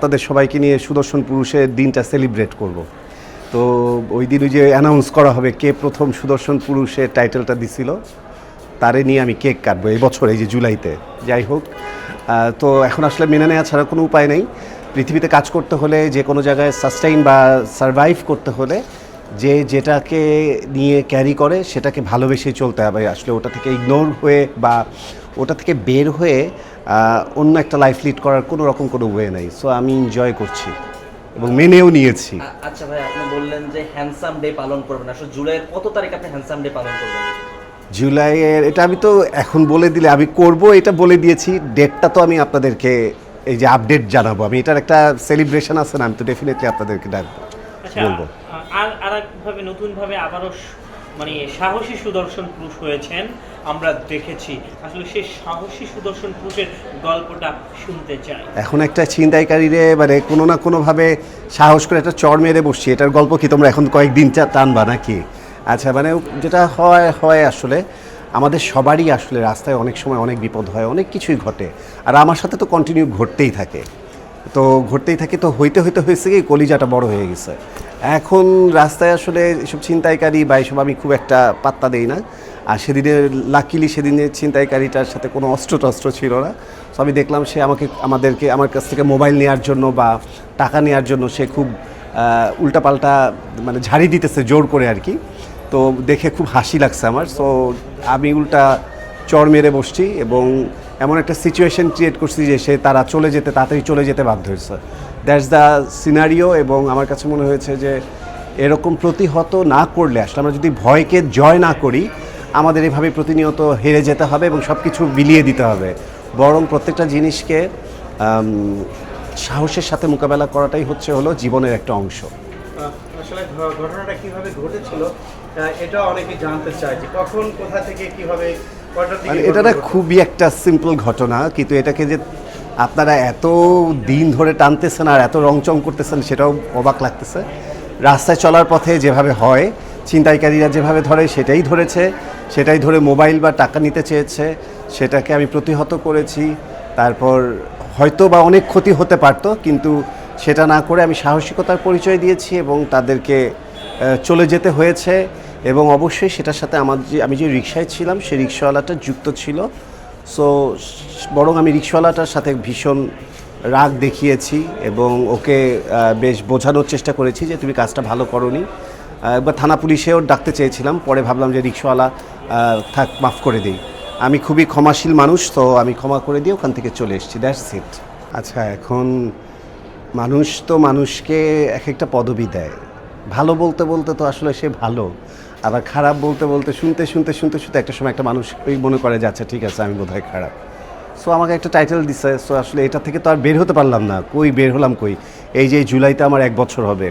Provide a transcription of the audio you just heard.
তাদের সবাইকে নিয়ে সুদর্শন পুরুষের দিনটা সেলিব্রেট করব। তো ওই দিন ওই যে অ্যানাউন্স করা হবে কে প্রথম সুদর্শন পুরুষের টাইটেলটা দিছিল, তারে নিয়ে আমি কেক কাটবো এই বছর, এই যে জুলাইতে। যাই হোক, তো এখন আসলে মেনে নেওয়া ছাড়া কোনো উপায় নেই। পৃথিবীতে কাজ করতে হলে, যে কোনো জায়গায় সাস্টেইন বা সারভাইভ করতে হলে, যে যেটাকে নিয়ে ক্যারি করে সেটাকে ভালোবেসে চলতে হবে। আসলে ওটা থেকে ইগনোর হয়ে বা ওটা থেকে বের হয়ে অন্য একটা লাইফ লিড করার কোনো রকম কোনো ওয়ে নেই। সো আমি এনজয় করছি এবং মেনেও নিয়েছি। আচ্ছা ভাই, আপনি বললেন যে হ্যান্ডসাম ডে পালন করবেন, আসলে জুলাইয়ের কত তারিখ আপনি হ্যান্ডসাম ডে পালন করবেন? জুলাইয়ের, এটা আমি তো এখন বলে দিলে আমি করব, এটা বলে দিয়েছি। ডেটটা তো আমি আপনাদেরকে এই যে আপডেট জানাবো। আমি এটার একটা সেলিব্রেশন আছে না, আমি তো ডেফিনেটলি আপনাদেরকে ডাকবো, বলবো। আর একভাবে নতুনভাবে আবারও মানে সাহসী সুদর্শন পুরুষ হয়েছেন আমরা দেখেছি। আসলে সেই সাহসী সুদর্শন পুরুষের গল্পটা শুনতে চাই। এখন একটা ছিনতাইকারীরে মানে কোনো না কোনোভাবে সাহস করে একটা চড় মেরে বসছি, এটার গল্প কি তোমরা এখন কয়েকদিন টানবা নাকি? আচ্ছা, মানে যেটা হয় আসলে আমাদের সবারই আসলে রাস্তায় অনেক সময় অনেক বিপদ হয়, অনেক কিছুই ঘটে। আর আমার সাথে তো কন্টিনিউ ঘটতেই থাকে, তো হইতে হয়েছে কি কলিজাটা বড় হয়ে গেছে। এখন রাস্তায় আসলে এসব ছিনতাইকারী বা এসব আমি খুব একটা পাত্তা দেই না। আর সেদিনের ছিনতাইকারীটার সাথে কোনো অস্ত্র ছিল না। তো আমি দেখলাম সে আমার কাছ থেকে মোবাইল নেওয়ার জন্য বা টাকা নেওয়ার জন্য সে খুব উল্টাপাল্টা মানে ঝাড়ি দিতেছে জোর করে আর কি। তো দেখে খুব হাসি লাগছে আমার। সো আমি উল্টা চড় মেরে বসছি এবং এমন একটা সিচুয়েশন ক্রিয়েট করছি যে সে তাড়াতাড়ি চলে যেতে বাধ্য হয়েছে। That's the scenario. এবং আমার কাছে মনে হয়েছে যে এরকম প্রতিহত না করলে, আসলে আমরা যদি ভয়কে জয় না করি, আমাদের এভাবে প্রতিনিয়ত হেরে যেতে হবে এবং সব কিছু বিলিয়ে দিতে হবে। বরং প্রত্যেকটা জিনিসকে সাহসের সাথে মোকাবেলা করাটাই হলো জীবনের একটা অংশ। আসলে ঘটনাটা কিভাবে ঘটেছিল এটা অনেকেই জানতে চায়, যে কখন কোথা থেকে কিভাবে মানে এটা না খুবই একটা সিম্পল ঘটনা, কিন্তু এটাকে যে আপনারা এত দিন ধরে টানতেছেন আর এত রংচং করতেছেন সেটাও অবাক লাগতেছে। রাস্তায় চলার পথে যেভাবে হয়, ছিনতাইকারীরা যেভাবে ধরে সেটাই ধরে মোবাইল বা টাকা নিতে চেয়েছে, সেটাকে আমি প্রতিহত করেছি। তারপর হয়তো বা অনেক ক্ষতি হতে পারতো, কিন্তু সেটা না করে আমি সাহসিকতার পরিচয় দিয়েছি এবং তাদেরকে চলে যেতে হয়েছে। এবং অবশ্যই সেটার সাথে আমি যে রিকশায় ছিলাম সেই রিকশাওয়ালাটা যুক্ত ছিল। সো বরং আমি রিকশাওয়ালাটার সাথে ভীষণ রাগ দেখিয়েছি এবং ওকে বেশ বোঝানোর চেষ্টা করেছি যে তুমি কাজটা ভালো করোনি। একবার থানা পুলিশেও ডাকতে চেয়েছিলাম, পরে ভাবলাম যে রিকশাওয়ালা থাক, মাফ করে দিই। আমি খুবই ক্ষমাশীল মানুষ, তো আমি ক্ষমা করে দিয়ে ওখান থেকে চলে এসেছি। That's it. আচ্ছা, এখন মানুষকে এক একটা পদবি দেয়। ভালো বলতে বলতে তো আসলে সে ভালো, আবার খারাপ বলতে বলতে শুনতে একটা সময় একটা মানুষ ওই মনে করে যে আচ্ছা ঠিক আছে, আমি বোধহয় খারাপ। সো আমাকে একটা টাইটেল দিছে। সো আসলে এটা থেকে তো আর বের হতে পারলাম না। বের হলাম কই? এই যে জুলাইতে আমার 1 বছর হবে।